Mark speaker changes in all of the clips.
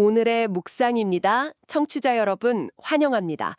Speaker 1: 오늘의 묵상입니다. 청취자 여러분, 환영합니다.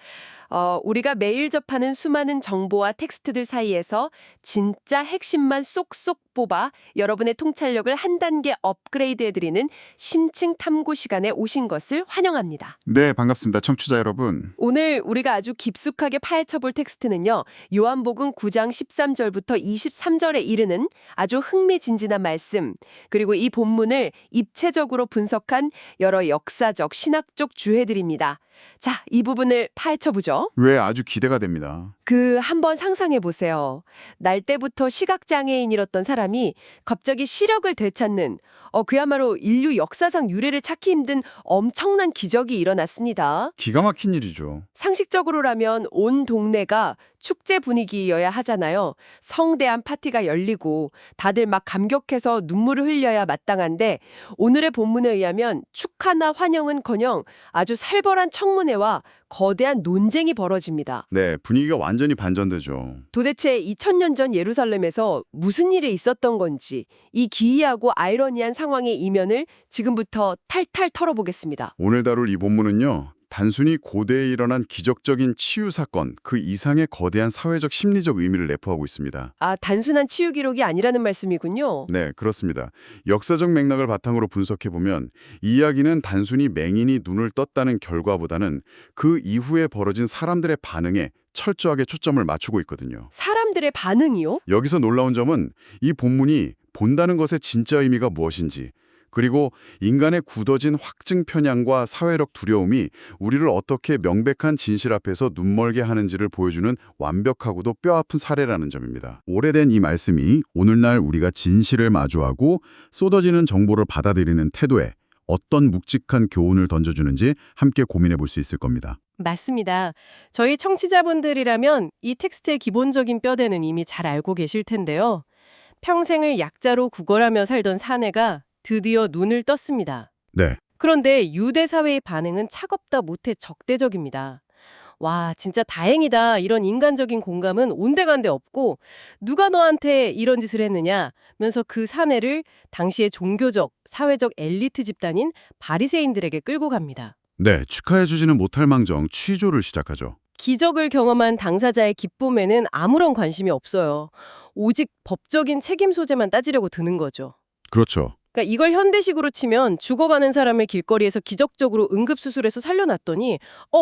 Speaker 1: 우리가 매일 접하는 수많은 정보와 텍스트들 사이에서 진짜 핵심만 쏙쏙 뽑아 여러분의 통찰력을 한 단계 업그레이드해드리는 심층 탐구 시간에 오신 것을 환영합니다.
Speaker 2: 네, 반갑습니다. 청취자 여러분.
Speaker 1: 오늘 우리가 아주 깊숙하게 파헤쳐볼 텍스트는요. 요한복음 9장 13절부터 23절에 이르는 아주 흥미진진한 말씀, 그리고 이 본문을 입체적으로 분석한 여러 역사적, 신학적 주해들입니다. 자, 이 부분을 파헤쳐보죠.
Speaker 2: 왜 아주 기대가 됩니다.
Speaker 1: 한번 상상해 보세요. 날 때부터 시각장애인이었던 사람이 갑자기 시력을 되찾는, 그야말로 인류 역사상 유례를 찾기 힘든 엄청난 기적이 일어났습니다.
Speaker 2: 기가 막힌 일이죠.
Speaker 1: 상식적으로라면 온 동네가 축제 분위기여야 하잖아요. 성대한 파티가 열리고 다들 막 감격해서 눈물을 흘려야 마땅한데 오늘의 본문에 의하면 축하나 환영은커녕 아주 살벌한 청문회와 거대한 논쟁이 벌어집니다.
Speaker 2: 네, 분위기가 완전히 반전되죠.
Speaker 1: 도대체 2000년 전 예루살렘에서 무슨 일이 있었던 건지 이 기이하고 아이러니한 상황의 이면을 지금부터 탈탈 털어보겠습니다.
Speaker 2: 오늘 다룰 이 본문은요. 단순히 고대에 일어난 기적적인 치유 사건, 그 이상의 거대한 사회적 심리적 의미를 내포하고 있습니다.
Speaker 1: 단순한 치유 기록이 아니라는 말씀이군요.
Speaker 2: 네, 그렇습니다. 역사적 맥락을 바탕으로 분석해보면 이 이야기는 단순히 맹인이 눈을 떴다는 결과보다는 그 이후에 벌어진 사람들의 반응에 철저하게 초점을 맞추고 있거든요.
Speaker 1: 사람들의 반응이요?
Speaker 2: 여기서 놀라운 점은 이 본문이 본다는 것의 진짜 의미가 무엇인지, 그리고 인간의 굳어진 확증 편향과 사회적 두려움이 우리를 어떻게 명백한 진실 앞에서 눈멀게 하는지를 보여주는 완벽하고도 뼈아픈 사례라는 점입니다. 오래된 이 말씀이 오늘날 우리가 진실을 마주하고 쏟아지는 정보를 받아들이는 태도에 어떤 묵직한 교훈을 던져주는지 함께 고민해 볼 수 있을 겁니다.
Speaker 3: 맞습니다. 저희 청취자분들이라면 이 텍스트의 기본적인 뼈대는 이미 잘 알고 계실 텐데요. 평생을 약자로 구걸하며 살던 사내가 드디어 눈을 떴습니다.
Speaker 2: 네.
Speaker 3: 그런데 유대 사회의 반응은 차갑다 못해 적대적입니다. 와, 진짜 다행이다. 이런 인간적인 공감은 온데간데 없고 누가 너한테 이런 짓을 했느냐면서 그 사내를 당시의 종교적, 사회적 엘리트 집단인 바리새인들에게 끌고 갑니다.
Speaker 2: 네, 축하해주지는 못할 망정 취조를 시작하죠.
Speaker 3: 기적을 경험한 당사자의 기쁨에는 아무런 관심이 없어요. 오직 법적인 책임 소재만 따지려고 드는 거죠.
Speaker 2: 그렇죠.
Speaker 3: 그러니까 이걸 현대식으로 치면 죽어가는 사람을 길거리에서 기적적으로 응급수술해서 살려놨더니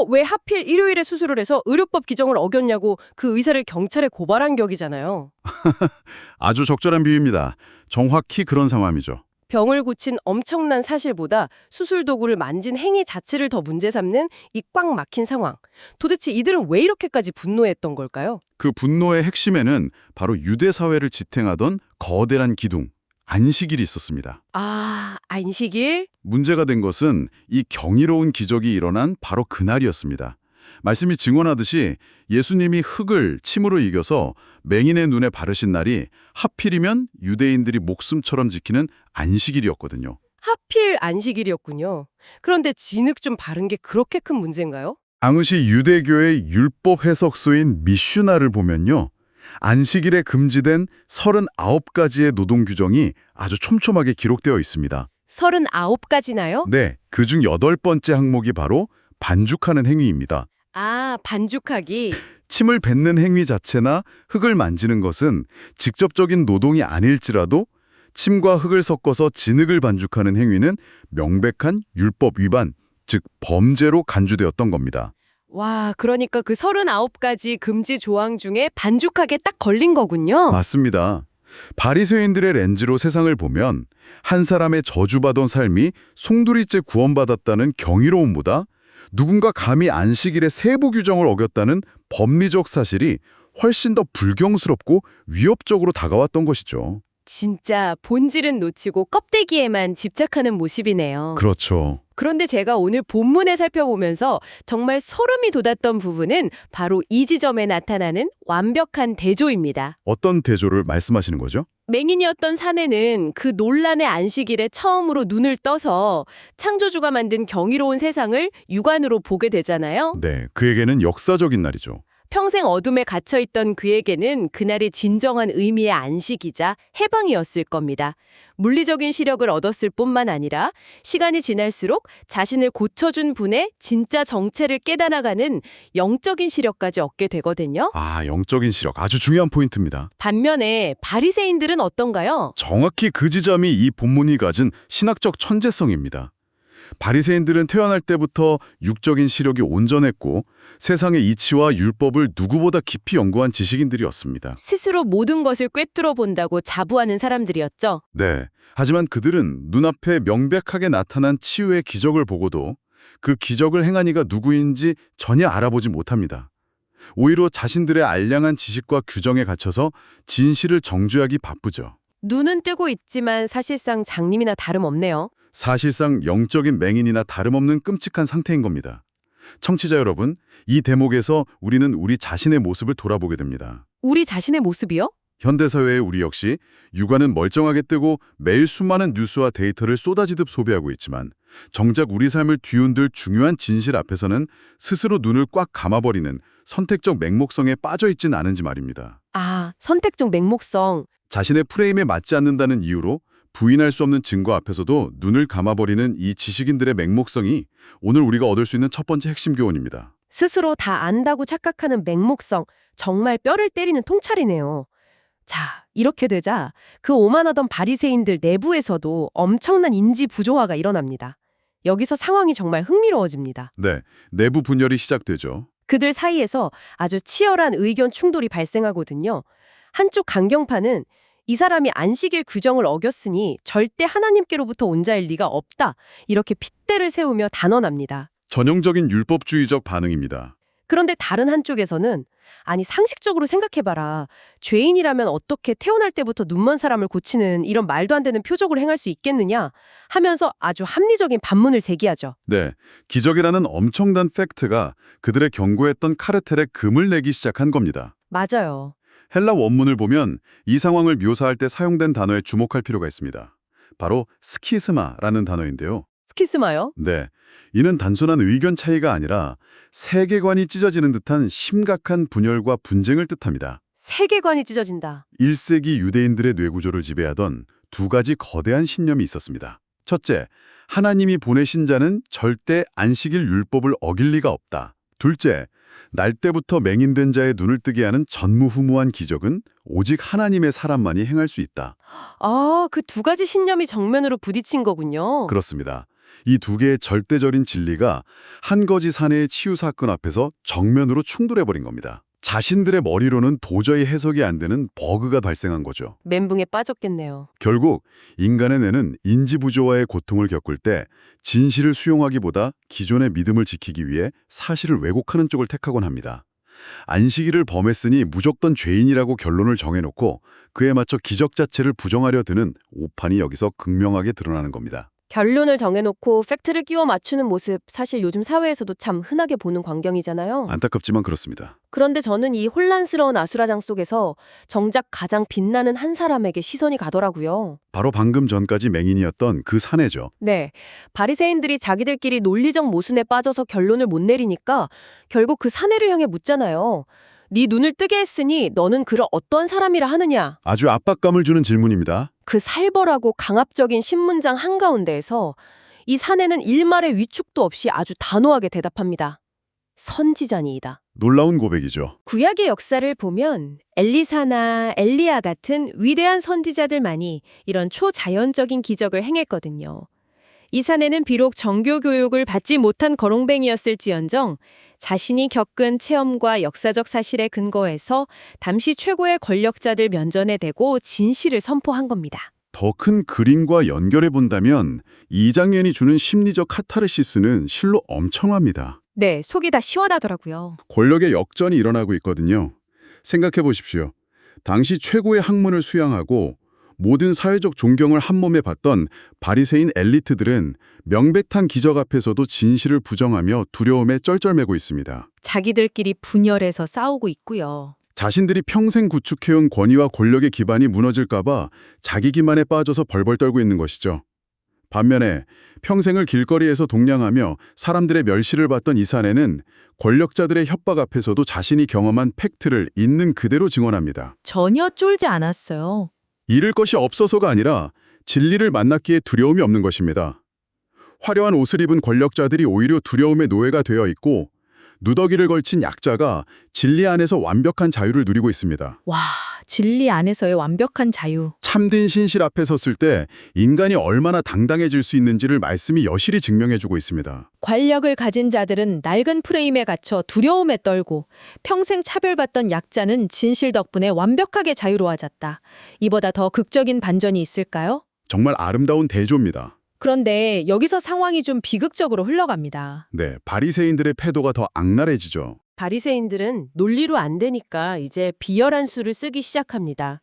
Speaker 3: 왜 하필 일요일에 수술을 해서 의료법 규정을 어겼냐고 그 의사를 경찰에 고발한 격이잖아요.
Speaker 2: 아주 적절한 비유입니다. 정확히 그런 상황이죠.
Speaker 3: 병을 고친 엄청난 사실보다 수술 도구를 만진 행위 자체를 더 문제 삼는 이 꽉 막힌 상황. 도대체 이들은 왜 이렇게까지 분노했던 걸까요?
Speaker 2: 그 분노의 핵심에는 바로 유대 사회를 지탱하던 거대한 기둥, 안식일이 있었습니다.
Speaker 3: 안식일?
Speaker 2: 문제가 된 것은 이 경이로운 기적이 일어난 바로 그날이었습니다. 말씀이 증언하듯이 예수님이 흙을 침으로 이겨서 맹인의 눈에 바르신 날이 하필이면 유대인들이 목숨처럼 지키는 안식일이었거든요.
Speaker 3: 하필 안식일이었군요. 그런데 진흙 좀 바른 게 그렇게 큰 문제인가요?
Speaker 2: 당시 유대교의 율법 해석서인 미슈나를 보면요. 안식일에 금지된 39가지의 노동 규정이 아주 촘촘하게 기록되어 있습니다.
Speaker 3: 39가지나요?
Speaker 2: 네, 그중 8번째 항목이 바로 반죽하는 행위입니다.
Speaker 3: 반죽하기.
Speaker 2: 침을 뱉는 행위 자체나 흙을 만지는 것은 직접적인 노동이 아닐지라도 침과 흙을 섞어서 진흙을 반죽하는 행위는 명백한 율법 위반, 즉 범죄로 간주되었던 겁니다.
Speaker 3: 와, 그러니까 그 39가지 금지 조항 중에 반죽하게 딱 걸린 거군요.
Speaker 2: 맞습니다. 바리새인들의 렌즈로 세상을 보면 한 사람의 저주받은 삶이 송두리째 구원받았다는 경이로움보다 누군가 감히 안식일의 세부 규정을 어겼다는 법리적 사실이 훨씬 더 불경스럽고 위협적으로 다가왔던 것이죠.
Speaker 3: 진짜 본질은 놓치고 껍데기에만 집착하는 모습이네요.
Speaker 2: 그렇죠.
Speaker 3: 그런데 제가 오늘 본문에 살펴보면서 정말 소름이 돋았던 부분은 바로 이 지점에 나타나는 완벽한 대조입니다.
Speaker 2: 어떤 대조를 말씀하시는 거죠?
Speaker 3: 맹인이었던 사내는 그 논란의 안식일에 처음으로 눈을 떠서 창조주가 만든 경이로운 세상을 육안으로 보게 되잖아요.
Speaker 2: 네, 그에게는 역사적인 날이죠.
Speaker 3: 평생 어둠에 갇혀있던 그에게는 그날이 진정한 의미의 안식이자 해방이었을 겁니다. 물리적인 시력을 얻었을 뿐만 아니라 시간이 지날수록 자신을 고쳐준 분의 진짜 정체를 깨달아가는 영적인 시력까지 얻게 되거든요.
Speaker 2: 아, 영적인 시력. 아주 중요한 포인트입니다.
Speaker 3: 반면에 바리새인들은 어떤가요?
Speaker 2: 정확히 그 지점이 이 본문이 가진 신학적 천재성입니다. 바리새인들은 태어날 때부터 육적인 시력이 온전했고 세상의 이치와 율법을 누구보다 깊이 연구한 지식인들이었습니다.
Speaker 3: 스스로 모든 것을 꿰뚫어 본다고 자부하는 사람들이었죠.
Speaker 2: 네. 하지만 그들은 눈앞에 명백하게 나타난 치유의 기적을 보고도 그 기적을 행한 이가 누구인지 전혀 알아보지 못합니다. 오히려 자신들의 알량한 지식과 규정에 갇혀서 진실을 정죄하기 바쁘죠.
Speaker 3: 눈은 뜨고 있지만 사실상 장님이나 다름없네요.
Speaker 2: 사실상 영적인 맹인이나 다름없는 끔찍한 상태인 겁니다. 청취자 여러분, 이 대목에서 우리는 우리 자신의 모습을 돌아보게 됩니다.
Speaker 3: 우리 자신의 모습이요?
Speaker 2: 현대사회의 우리 역시 육안은 멀쩡하게 뜨고 매일 수많은 뉴스와 데이터를 쏟아지듯 소비하고 있지만 정작 우리 삶을 뒤흔들 중요한 진실 앞에서는 스스로 눈을 꽉 감아버리는 선택적 맹목성에 빠져있진 않은지 말입니다.
Speaker 3: 아, 선택적 맹목성.
Speaker 2: 자신의 프레임에 맞지 않는다는 이유로 부인할 수 없는 증거 앞에서도 눈을 감아버리는 이 지식인들의 맹목성이 오늘 우리가 얻을 수 있는 첫 번째 핵심 교훈입니다.
Speaker 3: 스스로 다 안다고 착각하는 맹목성. 정말 뼈를 때리는 통찰이네요. 자, 이렇게 되자 그 오만하던 바리새인들 내부에서도 엄청난 인지 부조화가 일어납니다. 여기서 상황이 정말 흥미로워집니다.
Speaker 2: 네, 내부 분열이 시작되죠.
Speaker 3: 그들 사이에서 아주 치열한 의견 충돌이 발생하거든요. 한쪽 강경파는 이 사람이 안식일 규정을 어겼으니 절대 하나님께로부터 온 자일 리가 없다. 이렇게 핏대를 세우며 단언합니다.
Speaker 2: 전형적인 율법주의적 반응입니다.
Speaker 3: 그런데 다른 한쪽에서는 아니 상식적으로 생각해봐라. 죄인이라면 어떻게 태어날 때부터 눈먼 사람을 고치는 이런 말도 안 되는 표적을 행할 수 있겠느냐 하면서 아주 합리적인 반문을 제기하죠.
Speaker 2: 네, 기적이라는 엄청난 팩트가 그들의 경고했던 카르텔에 금을 내기 시작한 겁니다.
Speaker 3: 맞아요.
Speaker 2: 헬라 원문을 보면 이 상황을 묘사할 때 사용된 단어에 주목할 필요가 있습니다. 바로 스키스마라는 단어인데요.
Speaker 3: 스키스마요?
Speaker 2: 네, 이는 단순한 의견 차이가 아니라 세계관이 찢어지는 듯한 심각한 분열과 분쟁을 뜻합니다.
Speaker 3: 세계관이 찢어진다.
Speaker 2: 1세기 유대인들의 뇌구조를 지배하던 두 가지 거대한 신념이 있었습니다. 첫째, 하나님이 보내신 자는 절대 안식일 율법을 어길 리가 없다. 둘째, 날 때부터 맹인된 자의 눈을 뜨게 하는 전무후무한 기적은 오직 하나님의 사람만이 행할 수 있다.
Speaker 3: 아, 그 두 가지 신념이 정면으로 부딪힌 거군요.
Speaker 2: 그렇습니다. 이 두 개의 절대적인 진리가 한 거지 사내의 치유 사건 앞에서 정면으로 충돌해버린 겁니다. 자신들의 머리로는 도저히 해석이 안 되는 버그가 발생한 거죠.
Speaker 3: 멘붕에 빠졌겠네요.
Speaker 2: 결국 인간의 뇌는 인지부조화의 고통을 겪을 때 진실을 수용하기보다 기존의 믿음을 지키기 위해 사실을 왜곡하는 쪽을 택하곤 합니다. 안식일을 범했으니 무조건 죄인이라고 결론을 정해놓고 그에 맞춰 기적 자체를 부정하려 드는 오판이 여기서 극명하게 드러나는 겁니다.
Speaker 3: 결론을 정해놓고 팩트를 끼워 맞추는 모습 사실 요즘 사회에서도 참 흔하게 보는 광경이잖아요.
Speaker 2: 안타깝지만 그렇습니다.
Speaker 3: 그런데 저는 이 혼란스러운 아수라장 속에서 정작 가장 빛나는 한 사람에게 시선이 가더라고요.
Speaker 2: 바로 방금 전까지 맹인이었던 그 사내죠.
Speaker 3: 네, 바리새인들이 자기들끼리 논리적 모순에 빠져서 결론을 못 내리니까 결국 그 사내를 향해 묻잖아요. 네 눈을 뜨게 했으니 너는 그를 어떤 사람이라 하느냐?
Speaker 2: 아주 압박감을 주는 질문입니다.
Speaker 3: 그 살벌하고 강압적인 신문장 한가운데에서 이 사내는 일말의 위축도 없이 아주 단호하게 대답합니다. 선지자니이다.
Speaker 2: 놀라운 고백이죠.
Speaker 3: 구약의 역사를 보면 엘리사나 엘리야 같은 위대한 선지자들만이 이런 초자연적인 기적을 행했거든요. 이 사내는 비록 정교 교육을 받지 못한 거렁뱅이였을지언정 자신이 겪은 체험과 역사적 사실에 근거해서 당시 최고의 권력자들 면전에 대고 진실을 선포한 겁니다.
Speaker 2: 더 큰 그림과 연결해 본다면 이 장면이 주는 심리적 카타르시스는 실로 엄청납니다.
Speaker 3: 네, 속이 다 시원하더라고요.
Speaker 2: 권력의 역전이 일어나고 있거든요. 생각해 보십시오. 당시 최고의 학문을 수양하고 모든 사회적 존경을 한몸에 받던 바리새인 엘리트들은 명백한 기적 앞에서도 진실을 부정하며 두려움에 쩔쩔매고 있습니다.
Speaker 3: 자기들끼리 분열해서 싸우고 있고요.
Speaker 2: 자신들이 평생 구축해온 권위와 권력의 기반이 무너질까 봐 자기 기만에 빠져서 벌벌 떨고 있는 것이죠. 반면에 평생을 길거리에서 동냥하며 사람들의 멸시를 받던 이 사내는 권력자들의 협박 앞에서도 자신이 경험한 팩트를 있는 그대로 증언합니다.
Speaker 4: 전혀 쫄지 않았어요.
Speaker 2: 잃을 것이 없어서가 아니라 진리를 만났기에 두려움이 없는 것입니다. 화려한 옷을 입은 권력자들이 오히려 두려움의 노예가 되어 있고 누더기를 걸친 약자가 진리 안에서 완벽한 자유를 누리고 있습니다.
Speaker 4: 와, 진리 안에서의 완벽한 자유.
Speaker 2: 참된 신실 앞에 섰을 때 인간이 얼마나 당당해질 수 있는지를 말씀이 여실히 증명해주고 있습니다.
Speaker 4: 권력을 가진 자들은 낡은 프레임에 갇혀 두려움에 떨고 평생 차별받던 약자는 진실 덕분에 완벽하게 자유로워졌다. 이보다 더 극적인 반전이 있을까요?
Speaker 2: 정말 아름다운 대조입니다.
Speaker 4: 그런데 여기서 상황이 좀 비극적으로 흘러갑니다.
Speaker 2: 네, 바리새인들의 패도가 더 악랄해지죠.
Speaker 3: 바리새인들은 논리로 안 되니까 이제 비열한 수를 쓰기 시작합니다.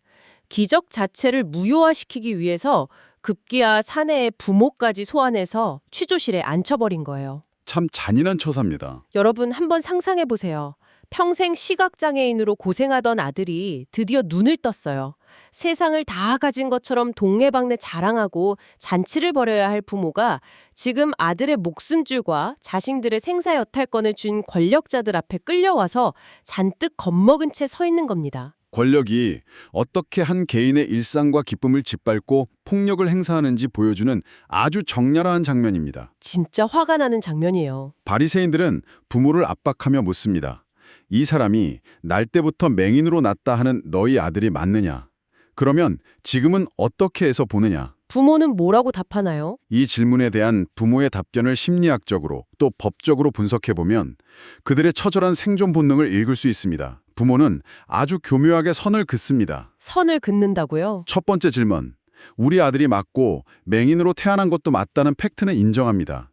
Speaker 3: 기적 자체를 무효화시키기 위해서 급기야 사내의 부모까지 소환해서 취조실에 앉혀버린 거예요.
Speaker 2: 참 잔인한 처사입니다.
Speaker 3: 여러분 한번 상상해 보세요. 평생 시각장애인으로 고생하던 아들이 드디어 눈을 떴어요. 세상을 다 가진 것처럼 동네방네 자랑하고 잔치를 벌여야 할 부모가 지금 아들의 목숨줄과 자신들의 생사여탈권을 준 권력자들 앞에 끌려와서 잔뜩 겁먹은 채 서 있는 겁니다.
Speaker 2: 권력이 어떻게 한 개인의 일상과 기쁨을 짓밟고 폭력을 행사하는지 보여주는 아주 적나라한 장면입니다.
Speaker 3: 진짜 화가 나는 장면이에요.
Speaker 2: 바리새인들은 부모를 압박하며 묻습니다. 이 사람이 날 때부터 맹인으로 났다 하는 너희 아들이 맞느냐? 그러면 지금은 어떻게 해서 보느냐?
Speaker 3: 부모는 뭐라고 답하나요?
Speaker 2: 이 질문에 대한 부모의 답변을 심리학적으로 또 법적으로 분석해보면 그들의 처절한 생존 본능을 읽을 수 있습니다. 부모는 아주 교묘하게 선을 긋습니다.
Speaker 3: 선을 긋는다고요?
Speaker 2: 첫 번째 질문, 우리 아들이 맞고 맹인으로 태어난 것도 맞다는 팩트는 인정합니다.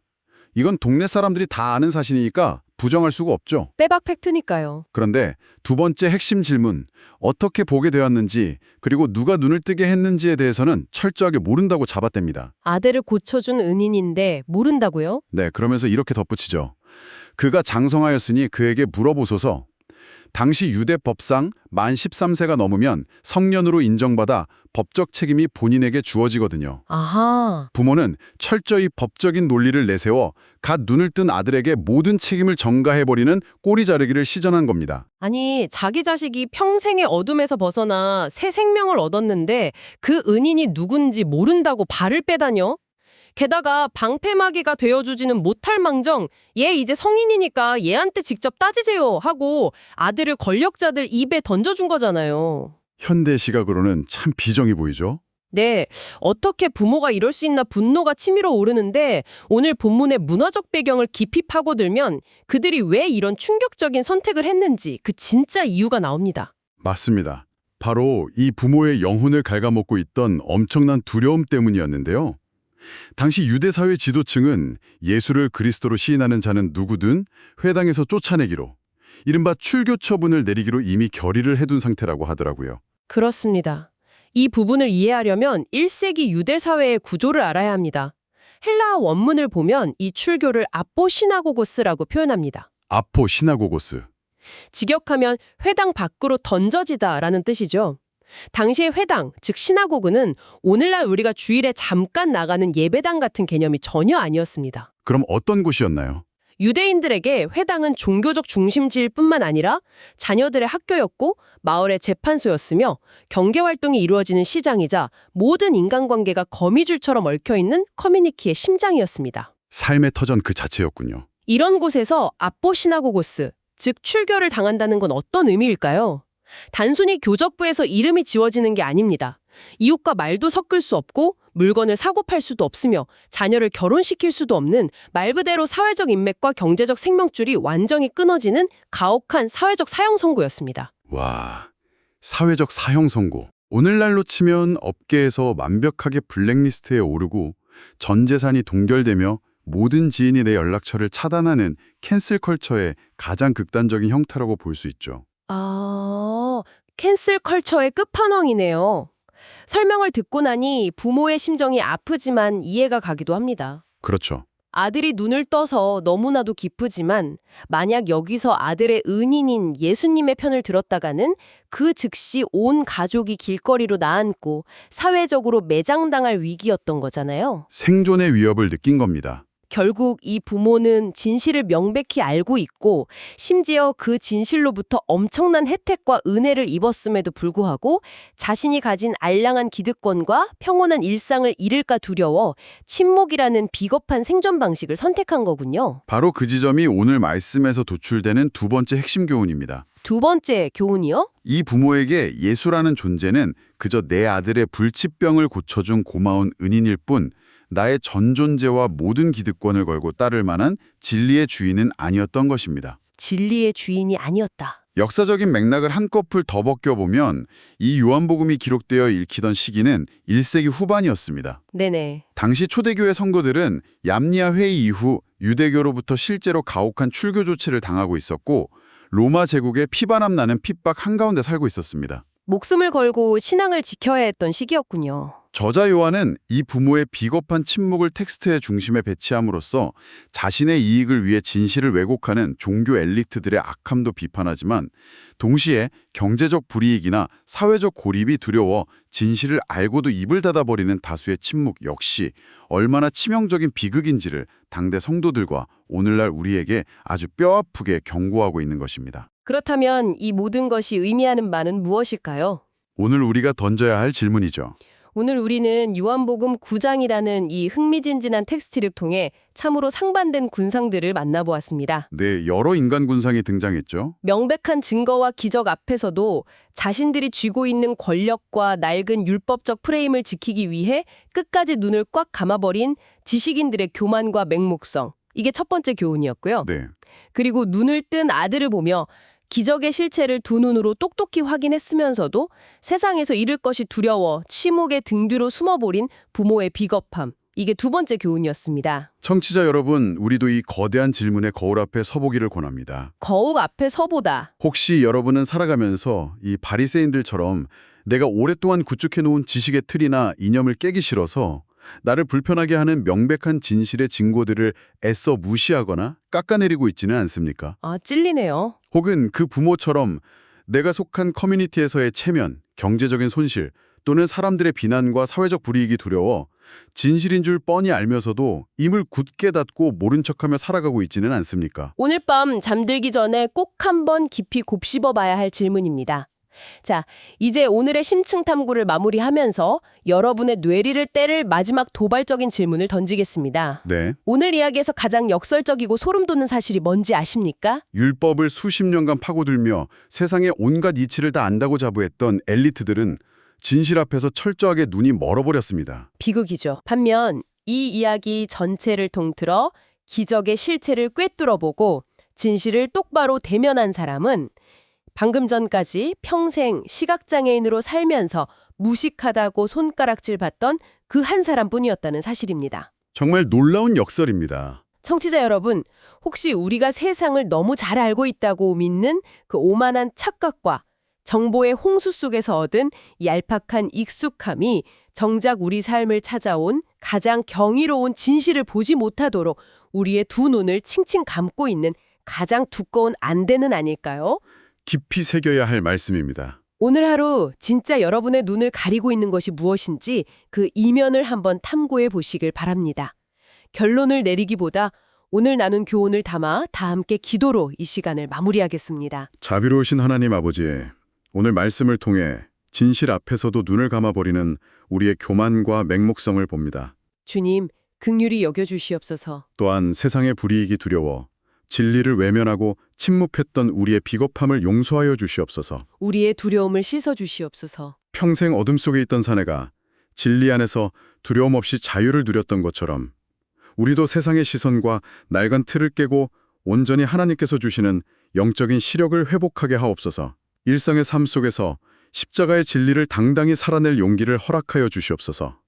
Speaker 2: 이건 동네 사람들이 다 아는 사실이니까 부정할 수가 없죠.
Speaker 3: 빼박 팩트니까요.
Speaker 2: 그런데 두 번째 핵심 질문, 어떻게 보게 되었는지 그리고 누가 눈을 뜨게 했는지에 대해서는 철저하게 모른다고 잡아댑니다.
Speaker 3: 아들을 고쳐준 은인인데 모른다고요?
Speaker 2: 네, 그러면서 이렇게 덧붙이죠. 그가 장성하였으니 그에게 물어보소서. 당시 유대 법상 만 13세가 넘으면 성년으로 인정받아 법적 책임이 본인에게 주어지거든요.
Speaker 3: 아하.
Speaker 2: 부모는 철저히 법적인 논리를 내세워 갓 눈을 뜬 아들에게 모든 책임을 전가해버리는 꼬리 자르기를 시전한 겁니다.
Speaker 3: 아니, 자기 자식이 평생의 어둠에서 벗어나 새 생명을 얻었는데 그 은인이 누군지 모른다고 발을 빼다녀? 게다가 방패막이가 되어주지는 못할 망정 얘 이제 성인이니까 얘한테 직접 따지세요 하고 아들을 권력자들 입에 던져준 거잖아요.
Speaker 2: 현대 시각으로는 참 비정이 보이죠?
Speaker 3: 네, 어떻게 부모가 이럴 수 있나 분노가 치밀어 오르는데 오늘 본문의 문화적 배경을 깊이 파고들면 그들이 왜 이런 충격적인 선택을 했는지 그 진짜 이유가 나옵니다.
Speaker 2: 맞습니다. 바로 이 부모의 영혼을 갉아먹고 있던 엄청난 두려움 때문이었는데요. 당시 유대 사회 지도층은 예수를 그리스도로 시인하는 자는 누구든 회당에서 쫓아내기로, 이른바 출교 처분을 내리기로 이미 결의를 해둔 상태라고 하더라고요.
Speaker 3: 그렇습니다. 이 부분을 이해하려면 1세기 유대 사회의 구조를 알아야 합니다. 헬라어 원문을 보면 이 출교를 아포 시나고고스라고 표현합니다.
Speaker 2: 아포 시나고고스.
Speaker 3: 직역하면 회당 밖으로 던져지다라는 뜻이죠. 당시의 회당, 즉 시나고그는 오늘날 우리가 주일에 잠깐 나가는 예배당 같은 개념이 전혀 아니었습니다.
Speaker 2: 그럼 어떤 곳이었나요?
Speaker 3: 유대인들에게 회당은 종교적 중심지일 뿐만 아니라 자녀들의 학교였고 마을의 재판소였으며 경계활동이 이루어지는 시장이자 모든 인간관계가 거미줄처럼 얽혀있는 커뮤니티의 심장이었습니다.
Speaker 2: 삶의 터전 그 자체였군요.
Speaker 3: 이런 곳에서 아포 시나고고스, 즉 출교를 당한다는 건 어떤 의미일까요? 단순히 교적부에서 이름이 지워지는 게 아닙니다. 이웃과 말도 섞을 수 없고 물건을 사고 팔 수도 없으며 자녀를 결혼시킬 수도 없는 말 그대로 사회적 인맥과 경제적 생명줄이 완전히 끊어지는 가혹한 사회적 사형 선고였습니다.
Speaker 2: 와, 사회적 사형 선고. 오늘날로 치면 업계에서 완벽하게 블랙리스트에 오르고 전 재산이 동결되며 모든 지인이 내 연락처를 차단하는 캔슬 컬처의 가장 극단적인 형태라고 볼 수 있죠.
Speaker 3: 캔슬 컬처의 끝판왕이네요. 설명을 듣고 나니 부모의 심정이 아프지만 이해가 가기도 합니다.
Speaker 2: 그렇죠.
Speaker 3: 아들이 눈을 떠서 너무나도 기쁘지만 만약 여기서 아들의 은인인 예수님의 편을 들었다가는 그 즉시 온 가족이 길거리로 나앉고 사회적으로 매장당할 위기였던 거잖아요.
Speaker 2: 생존의 위협을 느낀 겁니다.
Speaker 3: 결국 이 부모는 진실을 명백히 알고 있고 심지어 그 진실로부터 엄청난 혜택과 은혜를 입었음에도 불구하고 자신이 가진 알량한 기득권과 평온한 일상을 잃을까 두려워 침묵이라는 비겁한 생존 방식을 선택한 거군요.
Speaker 2: 바로 그 지점이 오늘 말씀에서 도출되는 두 번째 핵심 교훈입니다.
Speaker 3: 두 번째 교훈이요?
Speaker 2: 이 부모에게 예수라는 존재는 그저 내 아들의 불치병을 고쳐준 고마운 은인일 뿐 나의 전 존재와 모든 기득권을 걸고 따를 만한 진리의 주인은 아니었던 것입니다.
Speaker 3: 진리의 주인이 아니었다.
Speaker 2: 역사적인 맥락을 한꺼풀 더 벗겨보면 이 요한복음이 기록되어 읽히던 시기는 1세기 후반이었습니다.
Speaker 3: 네네.
Speaker 2: 당시 초대교회 성도들은 얌니아 회의 이후 유대교로부터 실제로 가혹한 출교 조치를 당하고 있었고 로마 제국의 피반함 나는 핍박 한가운데 살고 있었습니다.
Speaker 3: 목숨을 걸고 신앙을 지켜야 했던 시기였군요.
Speaker 2: 저자 요한은 이 부모의 비겁한 침묵을 텍스트의 중심에 배치함으로써 자신의 이익을 위해 진실을 왜곡하는 종교 엘리트들의 악함도 비판하지만 동시에 경제적 불이익이나 사회적 고립이 두려워 진실을 알고도 입을 닫아버리는 다수의 침묵 역시 얼마나 치명적인 비극인지를 당대 성도들과 오늘날 우리에게 아주 뼈아프게 경고하고 있는 것입니다.
Speaker 3: 그렇다면 이 모든 것이 의미하는 바는 무엇일까요?
Speaker 2: 오늘 우리가 던져야 할 질문이죠.
Speaker 3: 오늘 우리는 요한복음 9장이라는 이 흥미진진한 텍스트를 통해 참으로 상반된 군상들을 만나보았습니다.
Speaker 2: 네, 여러 인간 군상이 등장했죠.
Speaker 3: 명백한 증거와 기적 앞에서도 자신들이 쥐고 있는 권력과 낡은 율법적 프레임을 지키기 위해 끝까지 눈을 꽉 감아버린 지식인들의 교만과 맹목성. 이게 첫 번째 교훈이었고요.
Speaker 2: 네.
Speaker 3: 그리고 눈을 뜬 아들을 보며 기적의 실체를 두 눈으로 똑똑히 확인했으면서도 세상에서 잃을 것이 두려워 침묵의 등 뒤로 숨어버린 부모의 비겁함. 이게 두 번째 교훈이었습니다.
Speaker 2: 청취자 여러분, 우리도 이 거대한 질문의 거울 앞에 서보기를 권합니다.
Speaker 3: 거울 앞에 서보다.
Speaker 2: 혹시 여러분은 살아가면서 이 바리새인들처럼 내가 오랫동안 구축해놓은 지식의 틀이나 이념을 깨기 싫어서 나를 불편하게 하는 명백한 진실의 증거들을 애써 무시하거나 깎아내리고 있지는 않습니까?
Speaker 3: 아, 찔리네요.
Speaker 2: 혹은 그 부모처럼 내가 속한 커뮤니티에서의 체면, 경제적인 손실 또는 사람들의 비난과 사회적 불이익이 두려워 진실인 줄 뻔히 알면서도 입을 굳게 닫고 모른 척하며 살아가고 있지는 않습니까?
Speaker 3: 오늘 밤 잠들기 전에 꼭 한번 깊이 곱씹어 봐야 할 질문입니다. 자, 이제 오늘의 심층 탐구를 마무리하면서 여러분의 뇌리를 때릴 마지막 도발적인 질문을 던지겠습니다.
Speaker 2: 네.
Speaker 3: 오늘 이야기에서 가장 역설적이고 소름 돋는 사실이 뭔지 아십니까?
Speaker 2: 율법을 수십 년간 파고들며 세상의 온갖 이치를 다 안다고 자부했던 엘리트들은 진실 앞에서 철저하게 눈이 멀어버렸습니다.
Speaker 3: 비극이죠. 반면 이 이야기 전체를 통틀어 기적의 실체를 꿰뚫어보고 진실을 똑바로 대면한 사람은 방금 전까지 평생 시각장애인으로 살면서 무식하다고 손가락질 받던 그 한 사람뿐이었다는 사실입니다.
Speaker 2: 정말 놀라운 역설입니다.
Speaker 3: 청취자 여러분, 혹시 우리가 세상을 너무 잘 알고 있다고 믿는 그 오만한 착각과 정보의 홍수 속에서 얻은 얄팍한 익숙함이 정작 우리 삶을 찾아온 가장 경이로운 진실을 보지 못하도록 우리의 두 눈을 칭칭 감고 있는 가장 두꺼운 안대는 아닐까요?
Speaker 2: 깊이 새겨야 할 말씀입니다.
Speaker 3: 오늘 하루 진짜 여러분의 눈을 가리고 있는 것이 무엇인지 그 이면을 한번 탐구해 보시길 바랍니다. 결론을 내리기보다 오늘 나눈 교훈을 담아 다 함께 기도로 이 시간을 마무리하겠습니다.
Speaker 2: 자비로우신 하나님 아버지, 오늘 말씀을 통해 진실 앞에서도 눈을 감아버리는 우리의 교만과 맹목성을 봅니다.
Speaker 3: 주님, 긍휼히 여겨주시옵소서.
Speaker 2: 또한 세상의 불이익이 두려워 진리를 외면하고 침묵했던 우리의 비겁함을 용서하여 주시옵소서.
Speaker 3: 우리의 두려움을 씻어주시옵소서.
Speaker 2: 평생 어둠 속에 있던 사내가 진리 안에서 두려움 없이 자유를 누렸던 것처럼 우리도 세상의 시선과 낡은 틀을 깨고 온전히 하나님께서 주시는 영적인 시력을 회복하게 하옵소서. 일상의 삶 속에서 십자가의 진리를 당당히 살아낼 용기를 허락하여 주시옵소서.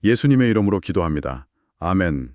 Speaker 2: 예수님의 이름으로 기도합니다. 아멘.